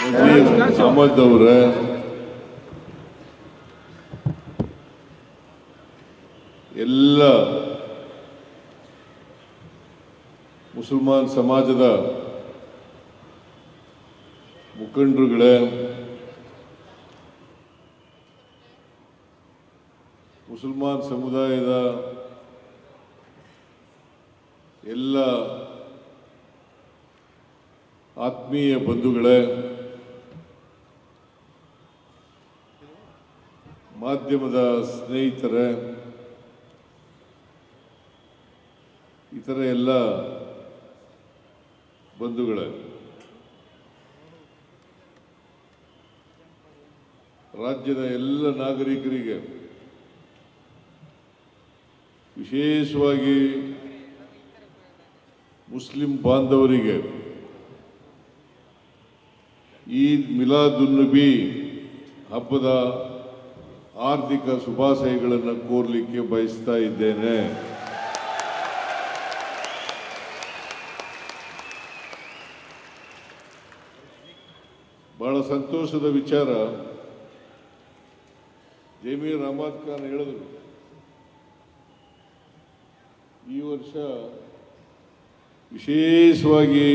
ಅಹಮದ್ ಅವರ ಎಲ್ಲ ಮುಸಲ್ಮಾನ್ ಸಮಾಜದ ಮುಖಂಡರುಗಳೇ, ಮುಸಲ್ಮಾನ್ ಸಮುದಾಯದ ಎಲ್ಲ ಆತ್ಮೀಯ ಬಂಧುಗಳೇ, ಮಾಧ್ಯಮದ ಸ್ನೇಹಿತರೇ, ಇತರ ಎಲ್ಲ ಬಂಧುಗಳೇ, ರಾಜ್ಯದ ಎಲ್ಲ ನಾಗರಿಕರಿಗೆ, ವಿಶೇಷವಾಗಿ ಮುಸ್ಲಿಂ ಬಾಂಧವರಿಗೆ ಈದ್ ಮಿಲಾದುನ್ನಬಿ ಹಬ್ಬದ ಆರ್ಥಿಕ ಶುಭಾಶಯಗಳನ್ನು ಕೋರಲಿಕ್ಕೆ ಬಯಸ್ತಾ ಇದ್ದೇನೆ. ಬಹಳ ಸಂತೋಷದ ವಿಚಾರ, ಜಮೀರ್ ಅಹಮದ್ ಖಾನ್ ಹೇಳಿದರು, ಈ ವರ್ಷ ವಿಶೇಷವಾಗಿ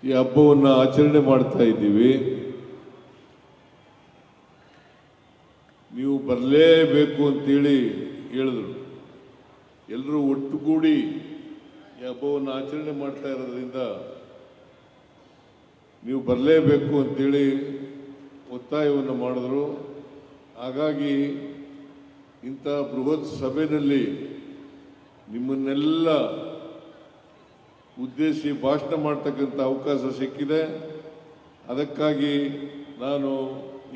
ಈ ಹಬ್ಬವನ್ನು ಆಚರಣೆ ಮಾಡ್ತಾ ಇದ್ದೀವಿ. ನೀವು ಬರಲೇಬೇಕು ಅಂತೇಳಿ ಹೇಳಿದ್ರು. ಎಲ್ಲರೂ ಒಟ್ಟುಗೂಡಿ ಈ ಹಬ್ಬವನ್ನು ಆಚರಣೆ ಮಾಡ್ತಾ ಇರೋದ್ರಿಂದ ನೀವು ಬರಲೇಬೇಕು ಅಂತೇಳಿ ಒತ್ತಾಯವನ್ನು ಮಾಡಿದ್ರು. ಹಾಗಾಗಿ ಇಂಥ ಬೃಹತ್ ಸಭೆಯಲ್ಲಿ ನಿಮ್ಮನ್ನೆಲ್ಲ ಉದ್ದೇಶಿಸಿ ಭಾಷಣ ಮಾಡ್ತಕ್ಕಂಥ ಅವಕಾಶ ಸಿಕ್ಕಿದೆ. ಅದಕ್ಕಾಗಿ ನಾನು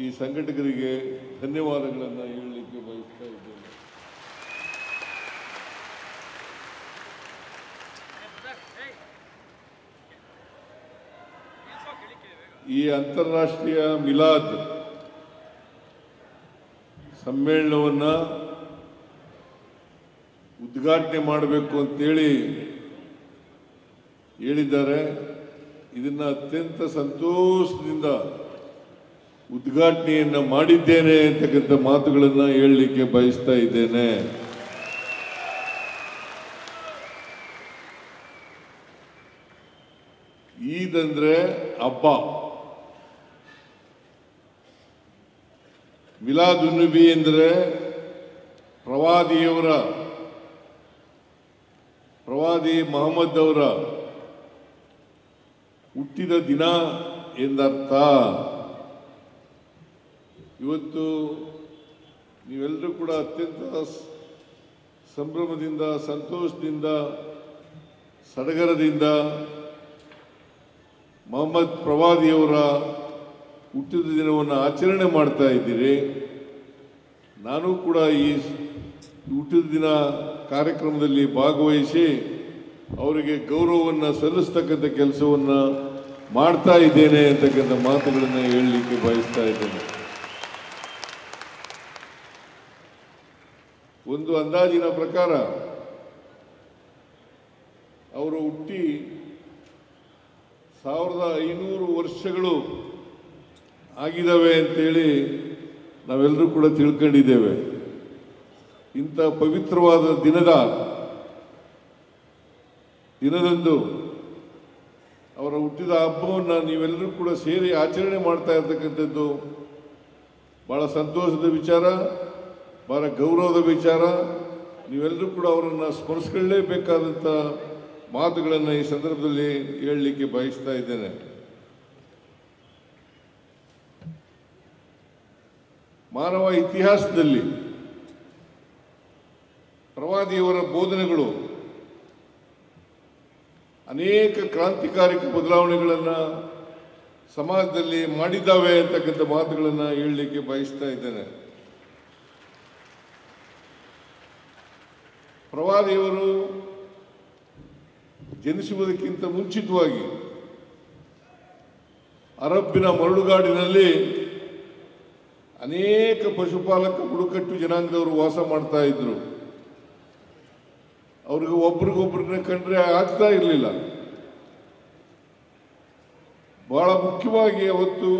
ಈ ಸಂಘಟಕರಿಗೆ ಧನ್ಯವಾದಗಳನ್ನು ಹೇಳಲಿಕ್ಕೆ ಬಯಸ್ತಾ ಇದ್ದೇನೆ. ಈ ಅಂತಾರಾಷ್ಟ್ರೀಯ ಮಿಲಾದ್ ಸಮ್ಮೇಳನವನ್ನು ಉದ್ಘಾಟನೆ ಮಾಡಬೇಕು ಅಂತೇಳಿ ಹೇಳಿದ್ದಾರೆ. ಇದನ್ನು ಅತ್ಯಂತ ಸಂತೋಷದಿಂದ ಉದ್ಘಾಟನೆಯನ್ನು ಮಾಡಿದ್ದೇನೆ ಅಂತಕ್ಕಂಥ ಮಾತುಗಳನ್ನು ಹೇಳಲಿಕ್ಕೆ ಬಯಸ್ತಾ ಇದ್ದೇನೆ. ಈದ್ ಅಂದ್ರೆ ಹಬ್ಬ, ಮಿಲಾದುನ್ನಬಿ ಎಂದರೆ ಪ್ರವಾದಿ ಮೊಹಮ್ಮದ್ ಅವರ ಹುಟ್ಟಿದ ದಿನ ಎಂದರ್ಥ. ಇವತ್ತು ನೀವೆಲ್ಲರೂ ಕೂಡ ಅತ್ಯಂತ ಸಂಭ್ರಮದಿಂದ, ಸಂತೋಷದಿಂದ, ಸಡಗರದಿಂದ ಮೊಹಮ್ಮದ್ ಪ್ರವಾದಿಯವರ ಹುಟ್ಟಿದ ದಿನವನ್ನು ಆಚರಣೆ ಮಾಡ್ತಾ ಇದ್ದೀರಿ. ನಾನು ಕೂಡ ಈ ಹುಟ್ಟಿದ ದಿನ ಕಾರ್ಯಕ್ರಮದಲ್ಲಿ ಭಾಗವಹಿಸಿ ಅವರಿಗೆ ಗೌರವವನ್ನು ಸಲ್ಲಿಸ್ತಕ್ಕಂಥ ಕೆಲಸವನ್ನು ಮಾಡ್ತಾ ಇದ್ದೇನೆ ಅಂತಕ್ಕಂಥ ಮಾತುಗಳನ್ನು ಹೇಳಲಿಕ್ಕೆ ಬಯಸ್ತಾ ಇದ್ದೇನೆ. ಒಂದು ಅಂದಾಜಿನ ಪ್ರಕಾರ ಅವರು ಹುಟ್ಟಿ 1500 ವರ್ಷಗಳು ಆಗಿದ್ದಾವೆ ಅಂತೇಳಿ ನಾವೆಲ್ಲರೂ ಕೂಡ ತಿಳ್ಕೊಂಡಿದ್ದೇವೆ. ಇಂಥ ಪವಿತ್ರವಾದ ದಿನದಂದು ಅವರ ಹುಟ್ಟಿದ ಹಬ್ಬವನ್ನು ನೀವೆಲ್ಲರೂ ಕೂಡ ಸೇರಿ ಆಚರಣೆ ಮಾಡ್ತಾ ಇರ್ತಕ್ಕಂಥದ್ದು ಬಹಳ ಸಂತೋಷದ ವಿಚಾರ, ಬಹಳ ಗೌರವದ ವಿಚಾರ. ನೀವೆಲ್ಲರೂ ಕೂಡ ಅವರನ್ನು ಸ್ಮರಿಸಿಕೊಳ್ಳಲೇಬೇಕಾದಂಥ ಮಾತುಗಳನ್ನು ಈ ಸಂದರ್ಭದಲ್ಲಿ ಹೇಳಲಿಕ್ಕೆ ಬಯಸ್ತಾ ಇದ್ದೇನೆ. ಮಾನವ ಇತಿಹಾಸದಲ್ಲಿ ಪ್ರವಾದಿಯವರ ಬೋಧನೆಗಳು ಅನೇಕ ಕ್ರಾಂತಿಕಾರಿಕ ಬದಲಾವಣೆಗಳನ್ನು ಸಮಾಜದಲ್ಲಿ ಮಾಡಿದ್ದಾವೆ ಅಂತಕ್ಕಂಥ ಮಾತುಗಳನ್ನು ಹೇಳಲಿಕ್ಕೆ ಬಯಸ್ತಾ ಇದ್ದೇನೆ. ಪ್ರವಾದಿಯವರು ಜನಿಸುವುದಕ್ಕಿಂತ ಮುಂಚಿತವಾಗಿ ಅರಬ್ಬಿನ ಮರಳುಗಾಡಿನಲ್ಲಿ ಅನೇಕ ಪಶುಪಾಲಕ ಬುಡಕಟ್ಟು ಜನಾಂಗದವರು ವಾಸ ಮಾಡ್ತಾ ಇದ್ರು. ಅವ್ರಿಗೆ ಒಬ್ರಿಗೊಬ್ರನ್ನ ಕಂಡ್ರೆ ಆಗ್ತಾ ಇರಲಿಲ್ಲ. ಬಹಳ ಮುಖ್ಯವಾಗಿ ಅವತ್ತು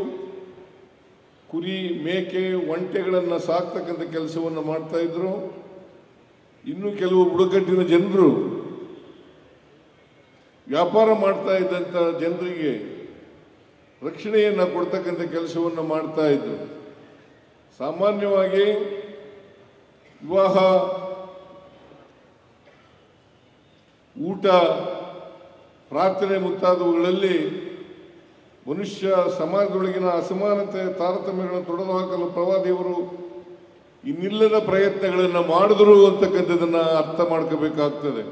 ಕುರಿ ಮೇಕೆ ಒಂಟೆಗಳನ್ನು ಸಾಕ್ತಕ್ಕಂಥ ಕೆಲಸವನ್ನು ಮಾಡ್ತಾ ಇದ್ರು. ಇನ್ನು ಕೆಲವು ಬುಡಕಟ್ಟಿನ ಜನರು ವ್ಯಾಪಾರ ಮಾಡ್ತಾ ಇದ್ದಂಥ ಜನರಿಗೆ ರಕ್ಷಣೆಯನ್ನು ಕೊಡ್ತಕ್ಕಂಥ ಕೆಲಸವನ್ನು ಮಾಡ್ತಾ ಇದ್ರು. ಸಾಮಾನ್ಯವಾಗಿ ವಿವಾಹ, ಊಟ, ಪ್ರಾರ್ಥನೆ ಮುಂತಾದವುಗಳಲ್ಲಿ ಮನುಷ್ಯ ಸಮಾಜದೊಳಗಿನ ಅಸಮಾನತೆ, ತಾರತಮ್ಯಗಳನ್ನು ತೊಡೆದು ಹಾಕಲು ಪ್ರವಾದಿಯವರು ಇನ್ನಿಲ್ಲದ ಪ್ರಯತ್ನಗಳನ್ನು ಮಾಡಿದ್ರು ಅಂತಕ್ಕಂಥದ್ದನ್ನು ಅರ್ಥ ಮಾಡ್ಕೋಬೇಕಾಗ್ತದೆ.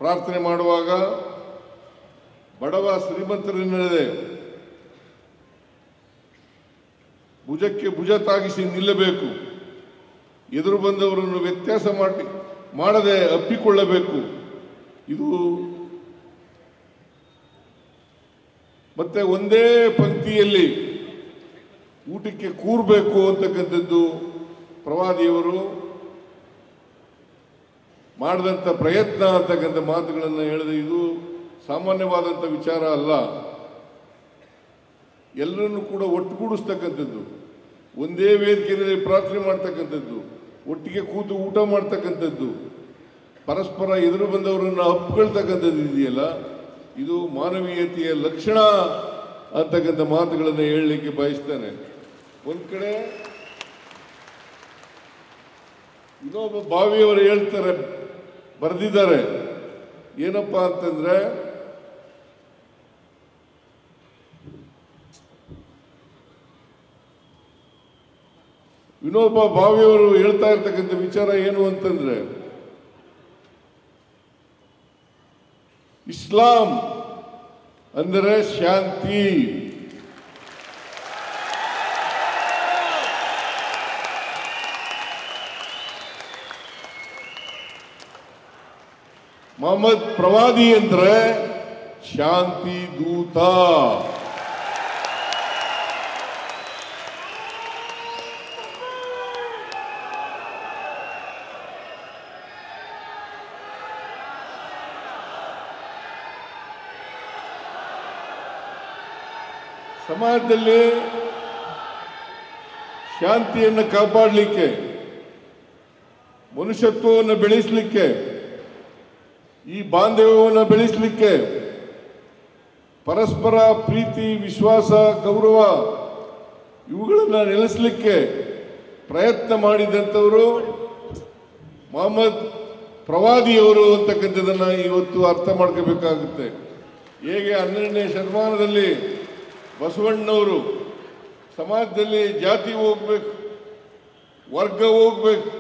ಪ್ರಾರ್ಥನೆ ಮಾಡುವಾಗ ಬಡವ ಶ್ರೀಮಂತರೆನ್ನದೆ ಭುಜಕ್ಕೆ ಭುಜ ತಾಗಿಸಿ ನಿಲ್ಲಬೇಕು. ಎದುರು ಬಂದವರನ್ನು ವ್ಯತ್ಯಾಸ ಮಾಡದೆ ಅಪ್ಪಿಕೊಳ್ಳಬೇಕು. ಇದು ಮತ್ತೆ ಒಂದೇ ಪಂಕ್ತಿಯಲ್ಲಿ ಊಟಕ್ಕೆ ಕೂರಬೇಕು ಅಂತಕ್ಕಂಥದ್ದು ಪ್ರವಾದಿಯವರು ಮಾಡಿದಂಥ ಪ್ರಯತ್ನ ಅಂತಕ್ಕಂಥ ಮಾತುಗಳನ್ನು ಹೇಳಿದೆ. ಇದು ಸಾಮಾನ್ಯವಾದಂಥ ವಿಚಾರ ಅಲ್ಲ. ಎಲ್ಲರನ್ನು ಕೂಡ ಒಟ್ಟುಗೂಡಿಸ್ತಕ್ಕಂಥದ್ದು, ಒಂದೇ ವೇದಿಕೆಯಲ್ಲಿ ಪ್ರಾರ್ಥನೆ ಮಾಡ್ತಕ್ಕಂಥದ್ದು, ಒಟ್ಟಿಗೆ ಕೂತು ಊಟ ಮಾಡ್ತಕ್ಕಂಥದ್ದು, ಪರಸ್ಪರ ಎದುರು ಬಂದವರನ್ನು ಅಪ್ಕೊಳ್ತಕ್ಕಂಥದ್ದು ಇದೆಯಲ್ಲ, ಇದು ಮಾನವೀಯತೆಯ ಲಕ್ಷಣ ಅಂತಕ್ಕಂಥ ಮಾತುಗಳನ್ನು ಹೇಳಲಿಕ್ಕೆ ಬಯಸ್ತೇನೆ. ಒಂದು ಕಡೆ ಇನ್ನೊಬ್ಬ ಬಾವಿಯವರು ಹೇಳ್ತಾರೆ, ಬರೆದಿದ್ದಾರೆ, ಏನಪ್ಪ ಅಂತಂದ್ರೆ ವಿನೋಬ ಭಾವೆಯವರು ಹೇಳ್ತಾ ಇರ್ತಕ್ಕಂಥ ವಿಚಾರ ಏನು ಅಂತಂದ್ರೆ, ಇಸ್ಲಾಂ ಅಂದರೆ ಶಾಂತಿ, ಮೊಹಮ್ಮದ್ ಪ್ರವಾದಿ ಅಂದ್ರೆ ಶಾಂತಿ ದೂತ. ಸಮಾಜದಲ್ಲಿ ಶಾಂತಿಯನ್ನು ಕಾಪಾಡಲಿಕ್ಕೆ, ಮನುಷ್ಯತ್ವವನ್ನು ಬೆಳೆಸಲಿಕ್ಕೆ, ಈ ಬಾಂಧವ್ಯವನ್ನು ಬೆಳೆಸಲಿಕ್ಕೆ, ಪರಸ್ಪರ ಪ್ರೀತಿ, ವಿಶ್ವಾಸ, ಗೌರವ ಇವುಗಳನ್ನು ನೆಲೆಸಲಿಕ್ಕೆ ಪ್ರಯತ್ನ ಮಾಡಿದಂಥವರು ಮೊಹಮ್ಮದ್ ಪ್ರವಾದಿಯವರು ಅಂತಕ್ಕಂಥದ್ದನ್ನು ಇವತ್ತು ಅರ್ಥ ಮಾಡ್ಕೋಬೇಕಾಗುತ್ತೆ. ಹೇಗೆ 12ನೇ ಶತಮಾನದಲ್ಲಿ ಬಸವಣ್ಣವರು ಸಮಾಜದಲ್ಲಿ ಜಾತಿ ಹೋಗ್ಬೇಕು, ವರ್ಗ ಹೋಗ್ಬೇಕು,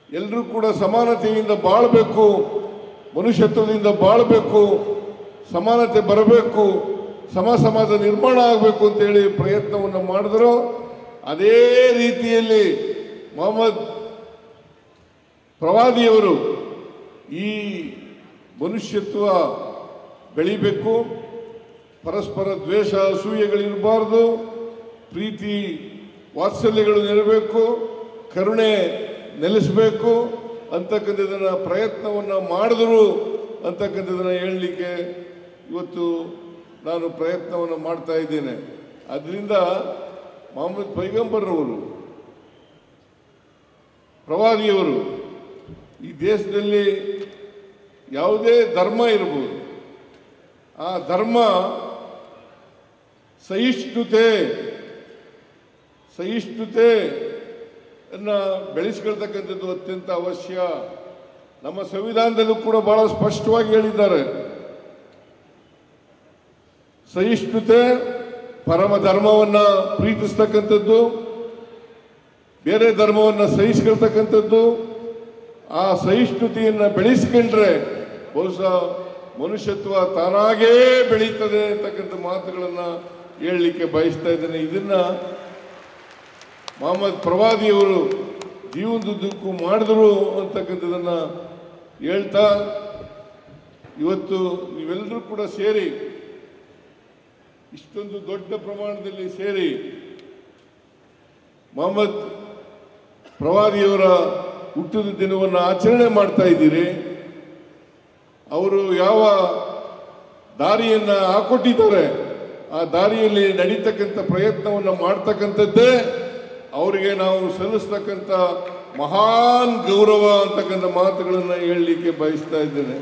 ಎಲ್ಲರೂ ಕೂಡ ಸಮಾನತೆಯಿಂದ ಬಾಳಬೇಕು, ಮನುಷ್ಯತ್ವದಿಂದ ಬಾಳಬೇಕು, ಸಮಾನತೆ ಬರಬೇಕು, ಸಮಾಜ ನಿರ್ಮಾಣ ಆಗಬೇಕು ಅಂತೇಳಿ ಪ್ರಯತ್ನವನ್ನು ಮಾಡಿದ್ರು. ಅದೇ ರೀತಿಯಲ್ಲಿ ಮೊಹಮ್ಮದ್ ಪ್ರವಾದಿಯವರು ಈ ಮನುಷ್ಯತ್ವ ಬೆಳಿಬೇಕು, ಪರಸ್ಪರ ದ್ವೇಷ, ಅಸೂಯೆಗಳಿರಬಾರ್ದು, ಪ್ರೀತಿ ವಾತ್ಸಲ್ಯಗಳು ನೆರಬೇಕು, ಕರುಣೆ ನೆಲೆಸಬೇಕು ಅಂತಕ್ಕಂಥದ್ದನ್ನು ಪ್ರಯತ್ನವನ್ನು ಮಾಡಿದ್ರು ಅಂತಕ್ಕಂಥದ್ದನ್ನು ಹೇಳಲಿಕ್ಕೆ ಇವತ್ತು ನಾನು ಪ್ರಯತ್ನವನ್ನು ಮಾಡ್ತಾ ಇದ್ದೇನೆ. ಅದರಿಂದ ಮೊಹಮ್ಮದ್ ಪೈಗಂಬರ್ರವರು, ಪ್ರವಾದಿಯವರು ಈ ದೇಶದಲ್ಲಿ ಯಾವುದೇ ಧರ್ಮ ಇರಬಹುದು, ಆ ಧರ್ಮ ಸಹಿಷ್ಣುತೆಯನ್ನು ಬೆಳೆಸ್ಕೊಳ್ತಕ್ಕಂಥದ್ದು ಅತ್ಯಂತ ಅವಶ್ಯ. ನಮ್ಮ ಸಂವಿಧಾನದಲ್ಲೂ ಕೂಡ ಬಹಳ ಸ್ಪಷ್ಟವಾಗಿ ಹೇಳಿದ್ದಾರೆ, ಸಹಿಷ್ಣುತೆ, ಪರಮ ಧರ್ಮವನ್ನು ಪ್ರೀತಿಸ್ತಕ್ಕಂಥದ್ದು, ಬೇರೆ ಧರ್ಮವನ್ನು ಸಹಿಸ್ಕೊಳ್ತಕ್ಕಂಥದ್ದು. ಆ ಸಹಿಷ್ಣುತೆಯನ್ನು ಬೆಳೆಸ್ಕೊಂಡ್ರೆ ಬಹುಶಃ ಮನುಷ್ಯತ್ವ ತಾನಾಗೇ ಬೆಳೀತದೆ ಅಂತಕ್ಕಂಥ ಮಾತುಗಳನ್ನು ಹೇಳಲಿಕ್ಕೆ ಬಯಸ್ತಾ ಇದ್ದೇನೆ. ಇದನ್ನು ಮೊಹಮ್ಮದ್ ಪ್ರವಾದಿಯವರು ಜೀವನದುದ್ದಕ್ಕೂ ಮಾಡಿದ್ರು ಅಂತಕ್ಕಂಥದ್ದನ್ನು ಹೇಳ್ತಾ, ಇವತ್ತು ನೀವೆಲ್ಲರೂ ಕೂಡ ಸೇರಿ, ಇಷ್ಟೊಂದು ದೊಡ್ಡ ಪ್ರಮಾಣದಲ್ಲಿ ಸೇರಿ ಮೊಹಮ್ಮದ್ ಪ್ರವಾದಿಯವರ ಹುಟ್ಟಿದ ದಿನವನ್ನು ಆಚರಣೆ ಮಾಡ್ತಾ ಇದ್ದೀರಿ. ಅವರು ಯಾವ ದಾರಿಯನ್ನು ಹಾಕೊಟ್ಟಿದ್ದಾರೆ. ಆ ದಾರಿಯಲ್ಲಿ ನಡೀತಕ್ಕಂಥ ಪ್ರಯತ್ನವನ್ನು ಮಾಡ್ತಕ್ಕಂಥದ್ದೇ ಅವರಿಗೆ ನಾವು ಸಲ್ಲಿಸ್ತಕ್ಕಂಥ ಮಹಾನ್ ಗೌರವ ಅಂತಕ್ಕಂಥ ಮಾತುಗಳನ್ನು ಹೇಳಲಿಕ್ಕೆ ಬಯಸ್ತಾ ಇದ್ದೇನೆ.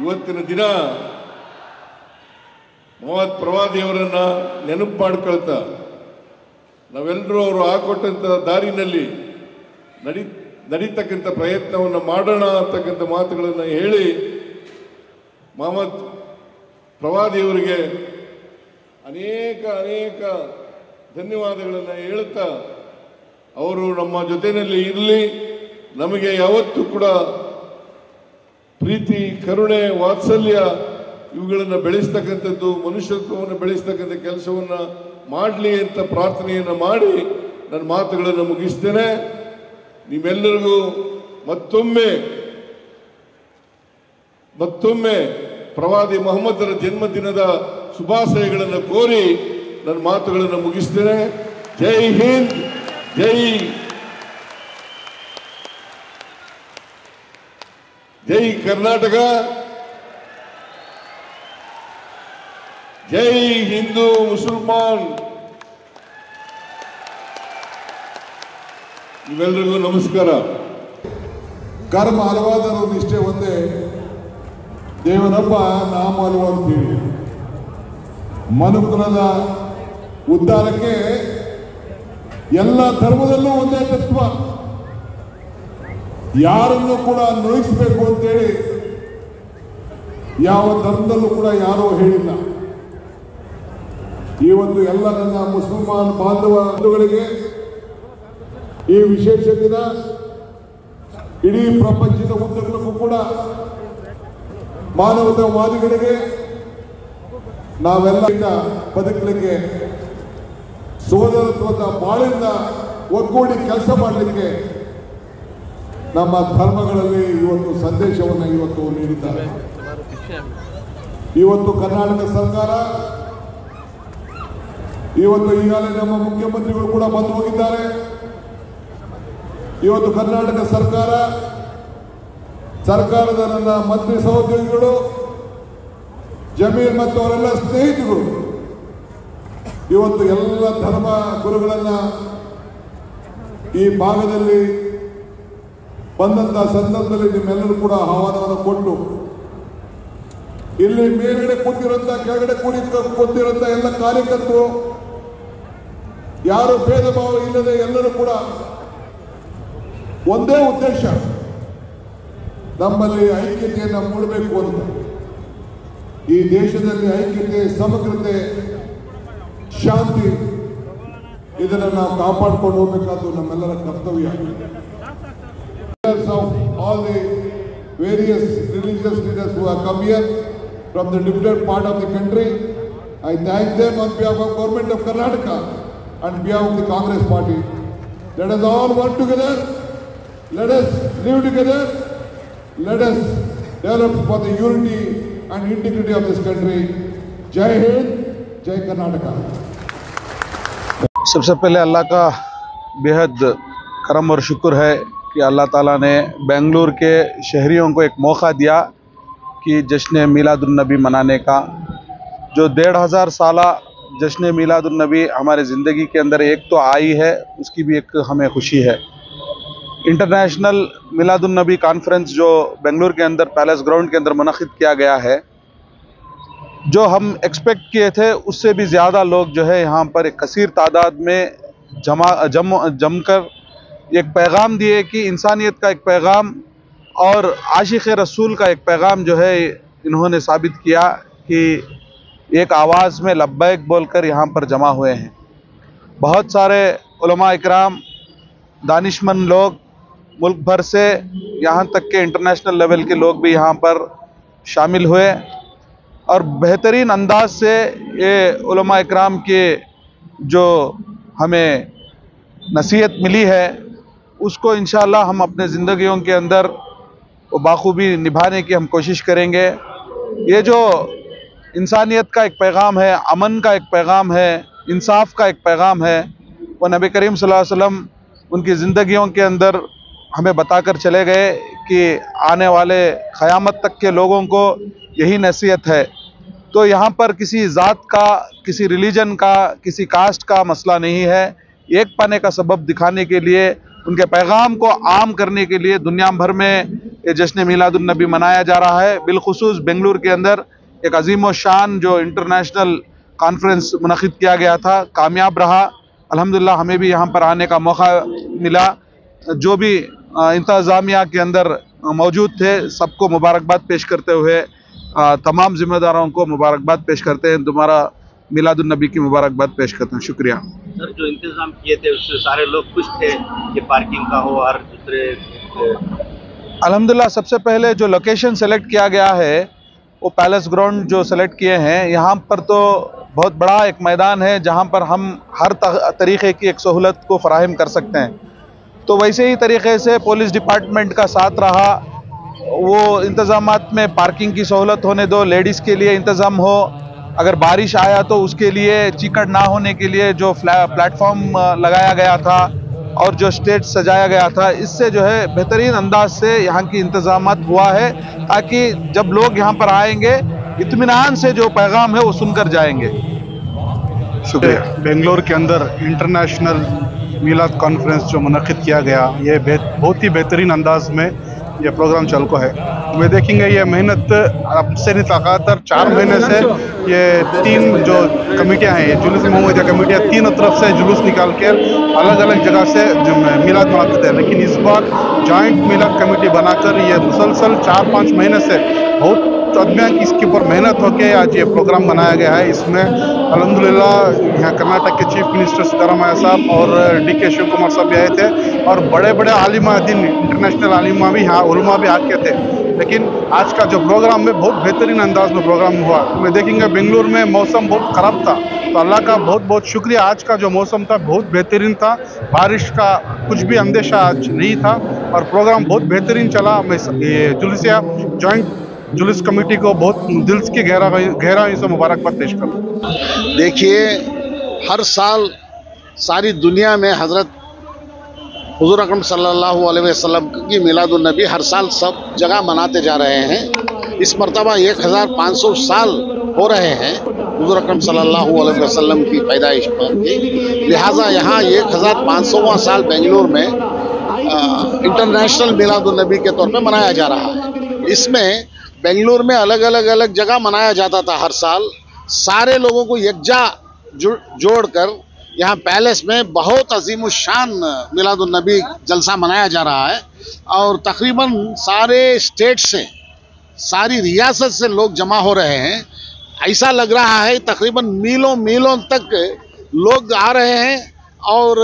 ಇವತ್ತಿನ ದಿನ ಮೊಹಮ್ಮದ್ ಪ್ರವಾದಿಯವರನ್ನ ನೆನಪು ಮಾಡ್ಕೊಳ್ತಾ ನಾವೆಲ್ಲರೂ ಅವರು ಹಾಕೊಟ್ಟಂಥ ದಾರಿನಲ್ಲಿ ನಡೀತಕ್ಕಂಥ ಪ್ರಯತ್ನವನ್ನು ಮಾಡೋಣ ಅಂತಕ್ಕಂಥ ಮಾತುಗಳನ್ನು ಹೇಳಿ ಮೊಹಮ್ಮದ್ ಪ್ರವಾದಿಯವರಿಗೆ ಅನೇಕ ಧನ್ಯವಾದಗಳನ್ನು ಹೇಳುತ್ತಾ ಅವರು ನಮ್ಮ ಜೊತೆಯಲ್ಲಿ ಇರಲಿ, ನಮಗೆ ಯಾವತ್ತೂ ಕೂಡ ಪ್ರೀತಿ, ಕರುಣೆ, ವಾತ್ಸಲ್ಯ ಇವುಗಳನ್ನು ಬೆಳೆಸ್ತಕ್ಕಂಥದ್ದು, ಮನುಷ್ಯತ್ವವನ್ನು ಬೆಳೆಸ್ತಕ್ಕಂಥ ಕೆಲಸವನ್ನು ಮಾಡಲಿ ಅಂತ ಪ್ರಾರ್ಥನೆಯನ್ನು ಮಾಡಿ ನನ್ನ ಮಾತುಗಳನ್ನು ಮುಗಿಸ್ತೇನೆ. ನಿಮ್ಮೆಲ್ಲರಿಗೂ ಮತ್ತೊಮ್ಮೆ ಪ್ರವಾದಿ ಮೊಹಮ್ಮದರ ಜನ್ಮದಿನದ ಶುಭಾಶಯಗಳನ್ನು ಕೋರಿ ನನ್ನ ಮಾತುಗಳನ್ನು ಮುಗಿಸ್ತೇನೆ. ಜೈ ಹಿಂದ್, ಜೈ ಕರ್ನಾಟಕ, ಜೈ ಹಿಂದೂ ಮುಸಲ್ಮಾನ್. ಇವೆಲ್ಲರಿಗೂ ನಮಸ್ಕಾರ. ಕರ್ಮ ಹಲವಾದರೂ ನಿಷ್ಠೆ ಒಂದೇ, ದೇವನೊಬ್ಬ ನಾಮ ಹಲವಂತೀವಿ. ಮನುಕುಲದ ಉದ್ಧಾರಕ್ಕೆ ಎಲ್ಲ ಧರ್ಮದಲ್ಲೂ ಒಂದೇ ತತ್ವ, ಯಾರನ್ನು ಕೂಡ ನೋಯಿಸಬೇಕು ಅಂತೇಳಿ ಯಾವ ಧರ್ಮದಲ್ಲೂ ಕೂಡ ಯಾರೂ ಹೇಳಿಲ್ಲ. ಇವತ್ತು ಎಲ್ಲ ನನ್ನ ಮುಸಲ್ಮಾನ್ ಬಾಂಧವಗಳಿಗೆ ಈ ವಿಶೇಷ ದಿನ ಇಡೀ ಪ್ರಪಂಚದ ಉದ್ದಗಲಕ್ಕೂ ಕೂಡ ಮಾನವತಾವಾದಿಗಳಿಗೆ ನಾವೆಲ್ಲ ಬದುಕಲಿಕ್ಕೆ, ಸೋದರತ್ವದ ಬಾಳಿಂದ ಒಗ್ಗೂಡಿ ಕೆಲಸ ಮಾಡಲಿಕ್ಕೆ ನಮ್ಮ ಧರ್ಮಗಳಲ್ಲಿ ಇವತ್ತು ಸಂದೇಶವನ್ನು ಇವತ್ತು ನೀಡಿದ್ದಾರೆ. ಇವತ್ತು ಕರ್ನಾಟಕ ಸರ್ಕಾರ, ಇವತ್ತು ಈಗಾಗಲೇ ನಮ್ಮ ಮುಖ್ಯಮಂತ್ರಿಗಳು ಕೂಡ ಬಂದು ಹೋಗಿದ್ದಾರೆ. ಇವತ್ತು ಕರ್ನಾಟಕ ಸರ್ಕಾರದ ನನ್ನ ಮಂತ್ರಿ ಸಹೋದ್ಯೋಗಿಗಳು, ಜಮೀರ್ ಮತ್ತು ಅವರೆಲ್ಲ ಸ್ನೇಹಿತರು ಇವತ್ತು ಎಲ್ಲ ಧರ್ಮ ಗುರುಗಳನ್ನ ಈ ಭಾಗದಲ್ಲಿ ಬಂದಂತ ಸಂದರ್ಭದಲ್ಲಿ ನಿಮ್ಮೆಲ್ಲರೂ ಕೂಡ ಆಹ್ವಾನವನ್ನು ಕೊಟ್ಟು ಇಲ್ಲಿ ಮೇಲ್ಗಡೆ ಕೂತಿರಂತ, ಕೆಳಗಡೆ ಕೂತಿರಂತ ಎಲ್ಲ ಕಾರ್ಯಕರ್ತರು ಯಾರು ಭೇದ ಭಾವ ಇಲ್ಲದೆ ಎಲ್ಲರೂ ಕೂಡ ಒಂದೇ ಉದ್ದೇಶ, ನಮ್ಮಲ್ಲಿ ಐಕ್ಯತೆಯನ್ನು ಮೂಡಬೇಕು ಅಂತ. ಈ ದೇಶದಲ್ಲಿ ಐಕ್ಯತೆ, ಸಮಗ್ರತೆ, ಶಾಂತಿ ಇದನ್ನು ನಾವು ಕಾಪಾಡಿಕೊಂಡು ಹೋಗಬೇಕಾದ್ದು ನಮ್ಮೆಲ್ಲರ ಕರ್ತವ್ಯ. Of all the various religious leaders who have come here from the different part of the country, I thank them on behalf of Government of Karnataka and behalf of the Congress Party. Let us all work together. Let us live together. Let us develop for the unity and integrity of this country. Jai Hind, Jai Karnataka. सबसे पहले अल्लाह का बेहद करम और शुक्र है कि अल्लाह ताला ने बेंगलुरु के शहरियों को एक मौका दिया कि जश्न मीलादुन्नबी मनाने का। जो 1500 साला जश्न मीलादुन्नबी हमारे ज़िंदगी के अंदर एक तो आई है, उसकी भी एक हमें खुशी है। इंटरनेशनल मीलादुन्नबी कॉन्फ्रेंस जो बेंगलुरु के अंदर पैलेस ग्राउंड के अंदर मुनक़िद किया गया है, जो हम एक्सपेक्ट किए थे उससे भी ज़्यादा लोग जो है यहाँ पर एक कसीर तादाद में जमकर एक पैगाम दिए कि इंसानियत का एक पैगाम और आशिक़ रसूल का एक पैगाम जो है इन्होंने साबित किया कि एक आवाज़ में लब्बैक बोलकर यहाँ पर जमा हुए हैं। बहुत सारे उलमा इकराम, दानिशमंद लोग मुल्क भर से यहाँ तक के इंटरनेशनल लेवल के लोग भी यहाँ पर शामिल हुए और बेहतरीन अंदाज से ये उलमा इकराम के जो हमें नसीहत मिली है उसको इंशाअल्लाह हम अपने ज़िंदगियों के अंदर बाखूबी निभाने की हम कोशिश करेंगे। ये जो इंसानियत का एक पैगाम है, अमन का एक पैगाम है, इंसाफ का एक पैगाम है। वो नबी करीम सल्लल्लाहु अलैहि वसल्लम उनकी ज़िंदगियों के अंदर हमें बताकर चले गए कि आने वाले क़यामत तक के लोगों को यही नसीहत है। तो यहाँ पर किसी ज़ात का, किसी रिलीजन का, किसी कास्ट का मसला नहीं है। एक पने का सबब दिखाने के लिए, उनके पैगाम को आम करने के लिए दुनिया भर में ये जश्न मीलादुन नबी मनाया जा रहा है। बिलखुसूस बेंगलुरु के अंदर एक अजीम व शान जो इंटरनेशनल कॉन्फ्रेंस मुनक़िद किया गया था, कामयाब रहा। अल्हम्दुलिल्लाह हमें भी यहाँ पर आने का मौका मिला। जो भी इंतज़ामिया के अंदर मौजूद थे, सबको मुबारकबाद पेश करते हुए तमाम जिम्मेदारों को मुबारकबाद पेश करते हैं। दोबारा मिलादुन नबी की मुबारकबाद पेश करते हैं। शुक्रिया सर। जो इंतजाम किए थे उससे सारे लोग खुश थे कि पार्किंग का हो और दूसरे। अल्हम्दुलिल्लाह सबसे पहले जो लोकेशन सेलेक्ट किया गया है वो पैलेस ग्राउंड जो सेलेक्ट किए हैं, यहाँ पर तो बहुत बड़ा एक मैदान है जहाँ पर हम हर तरीक़े की एक सहूलत को फ़राहम कर सकते हैं। तो वैसे ही तरीक़े से पुलिस डिपार्टमेंट का साथ रहा। वो इंतज़ामात में पार्किंग की सहूलत होने दो, लेडीज़ के लिए इंतज़ाम हो, अगर बारिश आया तो उसके लिए चिकड़ ना होने के लिए जो प्लेटफॉर्म लगाया गया था और जो स्टेज सजाया गया था, इससे जो है बेहतरीन अंदाज से यहाँ की इंतज़ामात हुआ है ताकि जब लोग यहाँ पर आएंगे इत्मीनान से जो पैगाम है वो सुनकर जाएंगे। शुक्रिया। बेंगलोर के अंदर इंटरनेशनल मीलाद कॉन्फ्रेंस जो मुनक़िद किया गया, ये बहुत ही बेहतरीन अंदाज में ये प्रोग्राम चल को है। वे देखेंगे ये मेहनत अब से नहीं, लगातार 4 महीने से ये 3 जो कमेटियां हैं, ये जुलूस मोहम्मदिया कमेटियां तीनों तरफ से जुलूस निकाल के अलग अलग जगह से मीलाद मनाते हैं। लेकिन इस बार जॉइंट मीलाद कमेटी बनाकर ये मुसलसल 4-5 महीने से बहुत इसके ऊपर मेहनत होकर आज ये प्रोग्राम बनाया गया है। इसमें अल्हम्दुलिल्लाह यहाँ कर्नाटक के चीफ मिनिस्टर सिद्धरामैया साहब और DK शिव कुमार साहब भी आए थे और बड़े बड़े आलिमा दीन, इंटरनेशनल आलिमा भी यहाँ, उलमा भी आके थे। लेकिन आज का जो प्रोग्राम में बहुत बेहतरीन अंदाज में प्रोग्राम हुआ। मैं देखेंगे बेंगलुरु में मौसम बहुत ख़राब था, तो अल्लाह का बहुत बहुत शुक्रिया। आज का जो मौसम था बहुत बेहतरीन था, बारिश का कुछ भी अंदेशा आज नहीं था और प्रोग्राम बहुत बेहतरीन चला। मैं ये जुलूसिया जॉइंट जुलूस कमेटी को बहुत दिल की गहराई से मुबारकबाद पेश करूँ। देखिए, हर साल सारी दुनिया में हज़रत हुज़ूर अकरम सल्लल्लाहु अलैहि वसल्लम की मिलादुन नबी हर साल सब जगह मनाते जा रहे हैं। इस मरतबा 1500 साल हो रहे हैं हुज़ूर अकरम सल्लल्लाहु अलैहि वसल्लम की पैदाइश पर, लिहाजा यहाँ 1500वां साल बेंगलुरु में इंटरनेशनल मिलादुन नबी के तौर पे मनाया जा रहा है। इसमें बेंगलुरु में अलग अलग जगह मनाया जाता था हर साल। सारे लोगों को यकजा जोड़कर यहाँ पैलेस में बहुत अजीम शान मिलादुन नबी जलसा मनाया जा रहा है और तकरीबन सारे स्टेट से, सारी रियासत से लोग जमा हो रहे हैं। ऐसा लग रहा है तकरीबन मीलों मीलों तक लोग आ रहे हैं और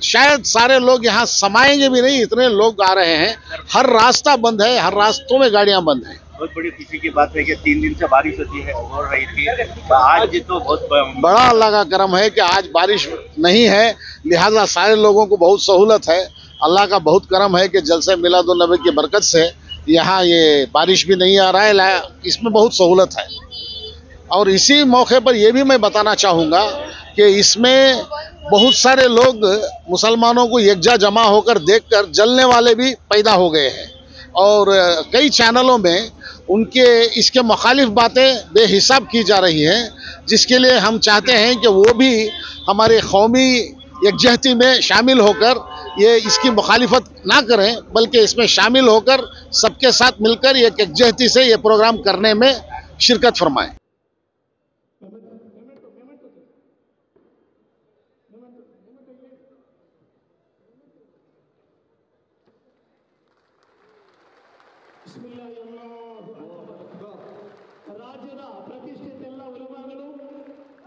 शायद सारे लोग यहाँ समाएंगे भी नहीं, इतने लोग आ रहे हैं। हर रास्ता बंद है, हर रास्तों में गाड़ियाँ बंद हैं। बहुत बड़ी खुशी की बात है कि 3 दिन से बारिश होती है, हो रही थी, आज तो बहुत बड़ा अल्लाह का करम है कि आज बारिश नहीं है, लिहाजा सारे लोगों को बहुत सहूलत है। अल्लाह का बहुत करम है कि जलसे मिलादुन नबी की बरकत से यहाँ ये बारिश भी नहीं आ रहा है, इसमें बहुत सहूलत है। और इसी मौके पर यह भी मैं बताना चाहूँगा कि इसमें बहुत सारे लोग मुसलमानों को यकजा जमा होकर देखकर जलने वाले भी पैदा हो गए हैं और कई चैनलों में उनके इसके मुखालिफ बातें बेहिसाब की जा रही हैं, जिसके लिए हम चाहते हैं कि वो भी हमारे कौमी यकजहती में शामिल होकर ये इसकी मुखालिफत ना करें, बल्कि इसमें शामिल होकर सबके साथ मिलकर एक यकजहती से ये प्रोग्राम करने में शिरकत फरमाएं। ರಾಜ್ಯದ ಪ್ರತಿಷ್ಠಿತ ಎಲ್ಲ ಉಲಮಾಗಳು,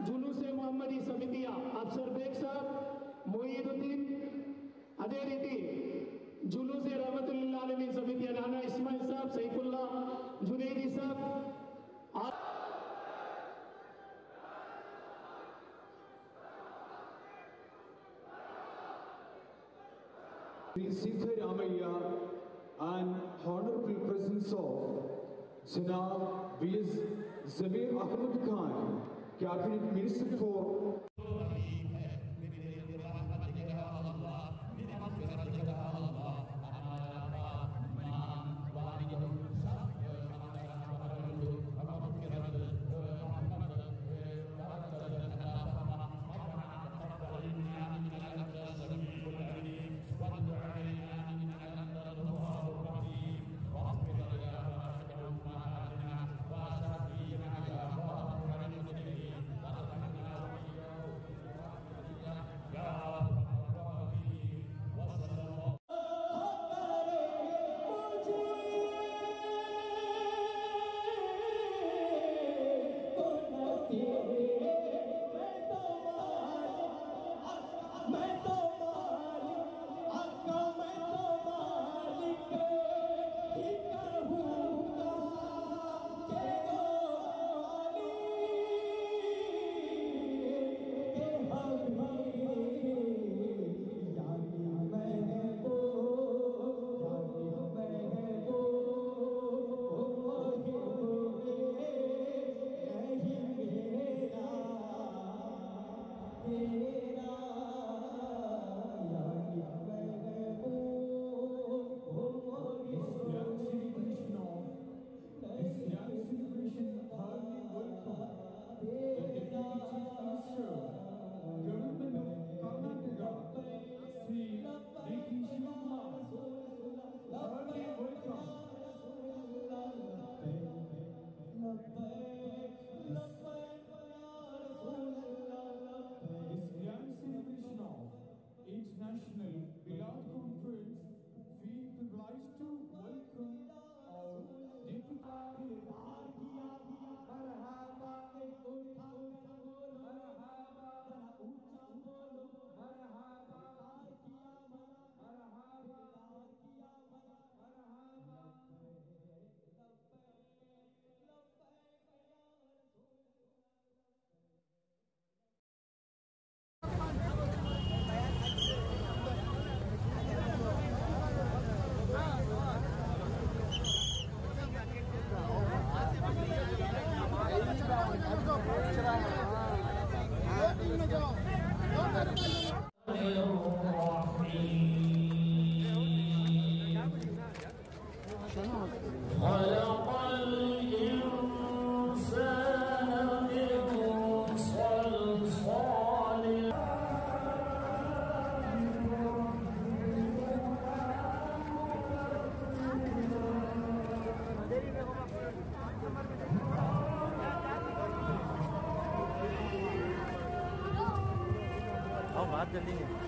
ಜುಲೂಸೆ ಮೊಹಮ್ಮದಿ ಸಮಿತಿಯ ಅಫ್ಸರ್ ಬೇಗ್ ಸಾಬ್, ಮೊಯಿದುದ್ದೀನ್, ಅದೇ ರೀತಿ ಜುಲೂಸೆ रहमतुल्लाह अलैहि समितिಯ नाना इस्माइल साहब, सैफुल्ला जुनैदी साहब, Siddaramaiah and honorable presence of Janab V.S. Zabir Ahmed Khan, Cabinet Minister for International Milad Conference, we would like to welcome our बात जल्दी है।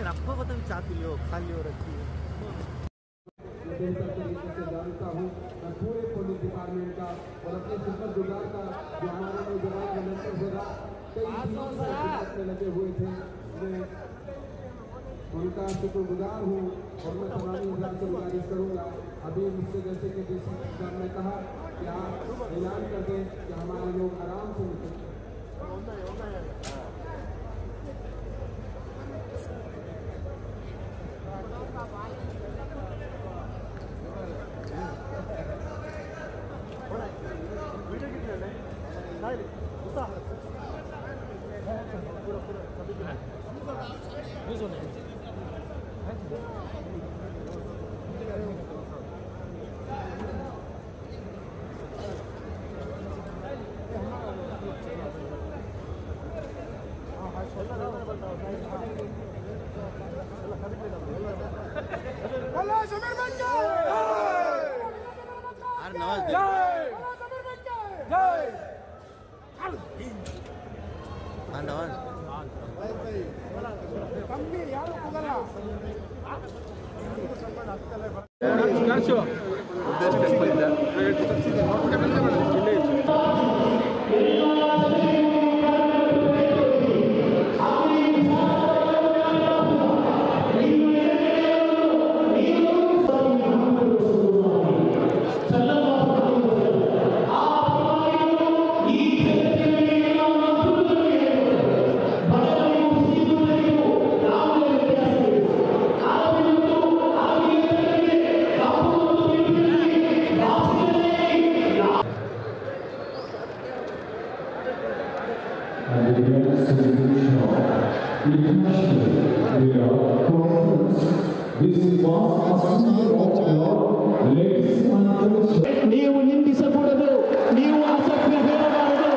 रखो बताओ चाय पी लो खा लियो रखी बेहतर तरीके से जानता हूँ मैं पूरे पुलिस डिपार्टमेंट का और अपने शुक्रगुजार का जो हमारे नौजवान वॉलंटियर हो रहा कई में लगे हुए थे मैं उनका शुक्रगुजार हूँ और मैं तमाम इंसान से गुजारिश करूँगा अभी मुझसे जैसे कि डीसी साहब ने कहा कि आप ऐलान कर दें कि हमारे लोग आराम से निकलें। ಉದ್ದೇಶ ನೀವು ನಿಂದಿಸಕೂಡದು, ನೀವು ಅಸಭ್ಯ ಹೇಳಬಾರದು,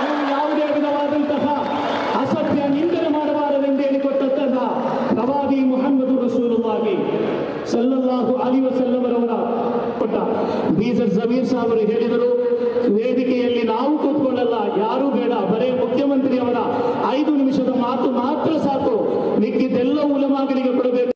ನೀವು ಯಾವುದೇ ವಿಧವಾದಂತಹ ಅಸಭ್ಯ ನಿಂದನೆ ಮಾಡಬಾರದೆಂದು ಹೇಳಿಕೊಟ್ಟಂತಹ ಪ್ರವಾದಿ ಮುಹಮ್ಮದ್ ರಸೂಲುಲ್ಲಾಹಿ ಸಲ್ಲಲ್ಲಾಹು ಅಲೈಹಿ ವಸಲ್ಲಂ ಅವರ ಕೊಟ್ಟ ಬೀಜರ್ ಜಮೀರ್ ಸಾಹೇಬರು ಹೇಳಿದರು, ವೇದಿಕೆಯಲ್ಲಿ ನಾವು ಕೂತ್ಕೊಳ್ಳಲ್ಲ, ಯಾರೂ ಬೇಡ, ಬರೇ ಮುಖ್ಯಮಂತ್ರಿಯವರ 5 ನಿಮಿಷದ ಮಾತು ಮಾತ್ರ ಸಾಕು, ಮಿಕ್ಕಿದ್ದೆಲ್ಲ ಉಲಮಾಗಳಿಗೆ ಕೊಡಬೇಕು.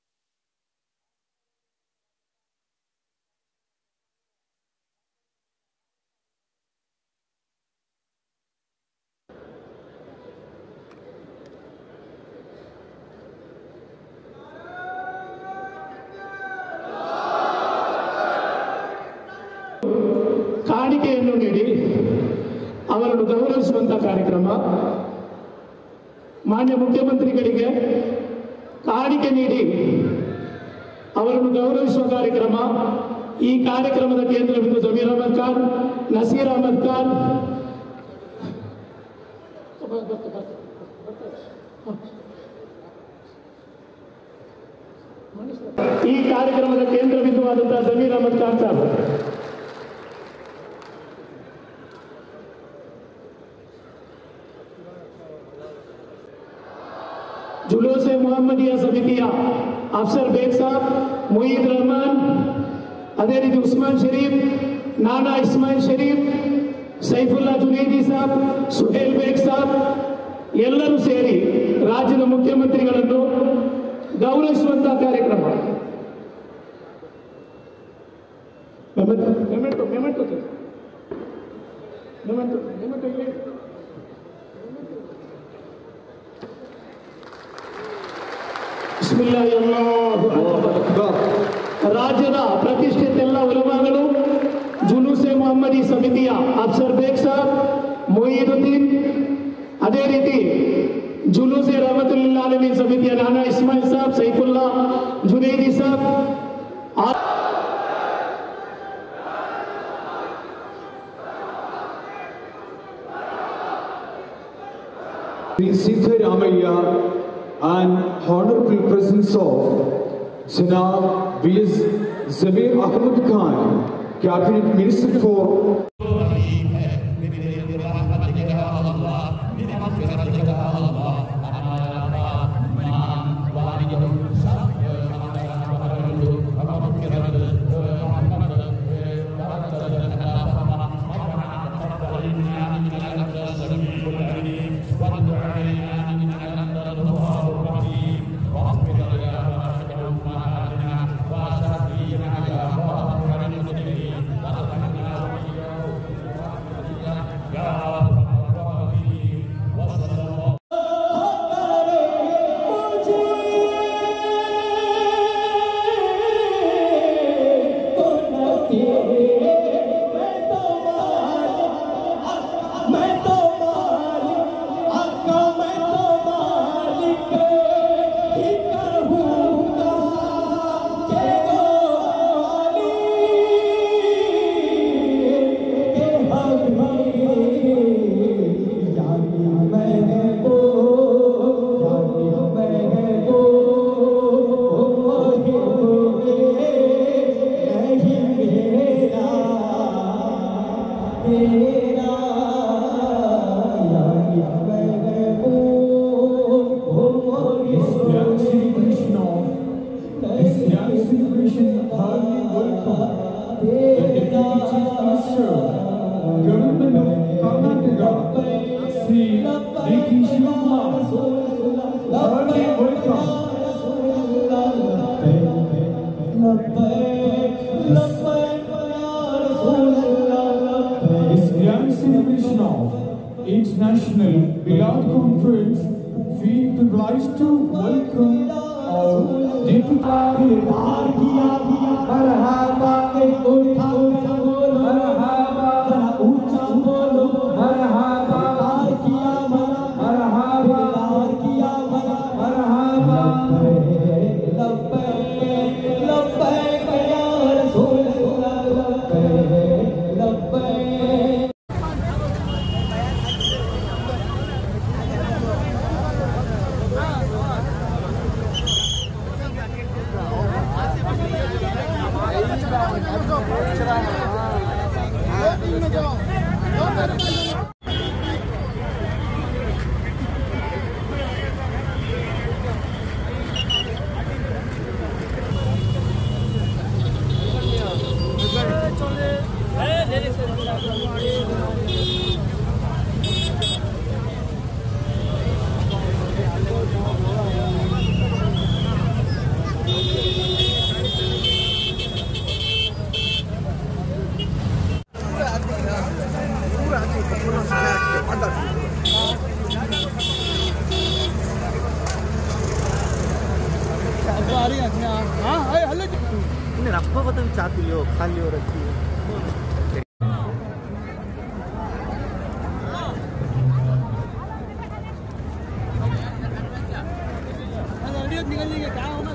ಕಾಣಿಕೆಯನ್ನು ನೀಡಿ ಅವರನ್ನು ಗೌರವಿಸುವಂತಹ ಕಾರ್ಯಕ್ರಮ. ಮಾನ್ಯ ಮುಖ್ಯಮಂತ್ರಿಗಳಿಗೆ ಕಾಣಿಕೆ ನೀಡಿ ಅವರನ್ನು ಗೌರವಿಸುವ ಕಾರ್ಯಕ್ರಮ. ಈ ಕಾರ್ಯಕ್ರಮದ ಕೇಂದ್ರ ಬಿಂದು ಜಮೀರ್ ಅಹಮದ್ ಖಾನ್, ನಸೀರ್ ಅಹಮದ್ ಖಾನ್, ಈ ಕಾರ್ಯಕ್ರಮದ ಕೇಂದ್ರ ಬಿಂದುವಾದಂತಹ ಜಮೀರ್ ಅಹಮದ್ ಖಾನ್ ಸಾಹೇಬ್. जुलूस मोहम्मदिया समितिया अफसर बेग साहब, मुईद रहमान, अदे रीति उस्मान शरीफ, नाना इस्माइल शरीफ, सैफुल्ला जुनैदी साहब, सुहेल बेग साहब ಎಲ್ಲರೂ ಸೇರಿ ರಾಜ್ಯದ ಮುಖ್ಯಮಂತ್ರಿಗಳನ್ನು ಗೌರವಿಸುವಂತಹ ಕಾರ್ಯಕ್ರಮ. ರಾಜ್ಯದ ಪ್ರತಿಷ್ಠಿತ ಎಲ್ಲ ಉಲಮಾಗಳು, ಜುಲೂಸೆ ಮೊಹಮ್ಮದಿ ಸಮಿತಿಯ ಅಫ್ಸರ್ ಬೇಗ್ ಸಾಹಬ್, ಮೊಯಿದುದ್ದೀನ್, ಅದೇ ರೀತಿ ಜುಲೂಸೆ ರಹಮತುಲ್ಲಿಲ್ ಆಲಮೀನ್ ಸಮಿತಿಯ ನಾನಾ Ismail Sahab, Saifulla ಜುನೈದಿ Sahab, Siddaramaiah and honorable presence of Janab V.S. Zamir Ahmad Khan, Cabinet Minister for International Bilal Conference, we would like to welcome our deputy रखो तुम चाह पियो खा लियो रखी निकल जाएंगे क्या होना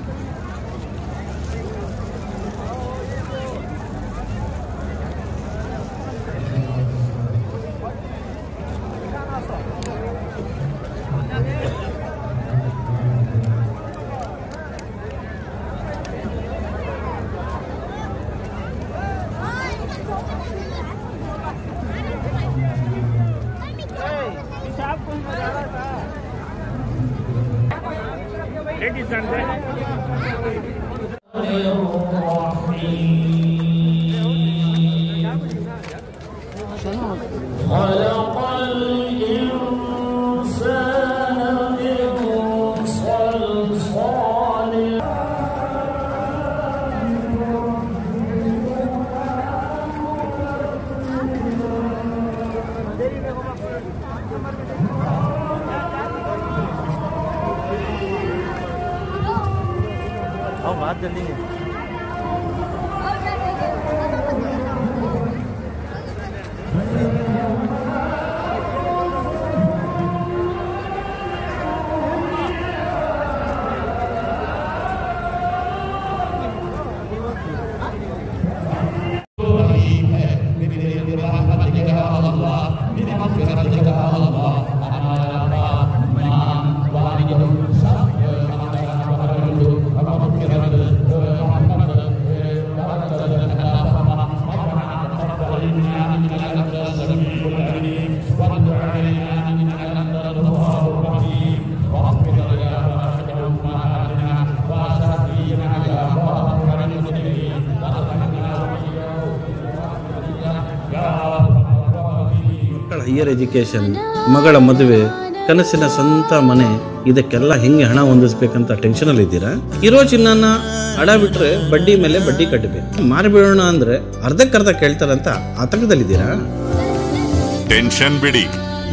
बात जल्दी है ಹೈಯರ್ ಎಜುಕೇಷನ್, ಮಗಳ ಮದುವೆ, ಕನಸಿನ ಸ್ವಂತ ಮನೆ, ಇದಕ್ಕೆಲ್ಲ ಹೆಂಗೆ ಹಣ ಹೊಂದಿಸ್ಬೇಕಂತ ಟೆನ್ಷನಲ್ಲಿ ಇದ್ದೀರಾ? ಇರೋ ಚಿನ್ನನ ಅಡ ಬಿಟ್ರೆ ಬಡ್ಡಿ ಮೇಲೆ ಬಡ್ಡಿ ಕಟ್ಟಬೇಕು. ಮಾರಿಬಿಡೋಣ ಅಂದ್ರೆ ಅರ್ಧಕ್ಕರ್ಧ ಕೇಳ್ತಾರಂತ ಆತಂಕದಲ್ಲಿದ್ದೀರಾ? ಟೆನ್ಷನ್ ಬಿಡಿ,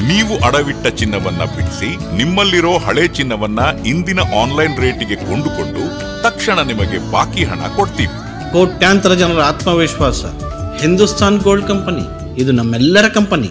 ನೀವು ಅಡವಿಟ್ಟ ಚಿನ್ನವನ್ನ ಬಿಡಿಸಿ ನಿಮ್ಮಲ್ಲಿರೋ ಹಳೆ ಚಿನ್ನವನ್ನ ಇಂದಿನ ಆನ್ಲೈನ್ ರೇಟಿಗೆ ಕೊಂಡುಕೊಂಡು ತಕ್ಷಣ ನಿಮಗೆ ಬಾಕಿ ಹಣ ಕೊಡ್ತೀವಿ. ಕೋಟ್ಯಾಂತರ ಜನರ ಆತ್ಮವಿಶ್ವಾಸ ಹಿಂದೂಸ್ತಾನ್ ಗೋಲ್ಡ್ ಕಂಪನಿ, ಇದು ನಮ್ಮೆಲ್ಲರ ಕಂಪನಿ.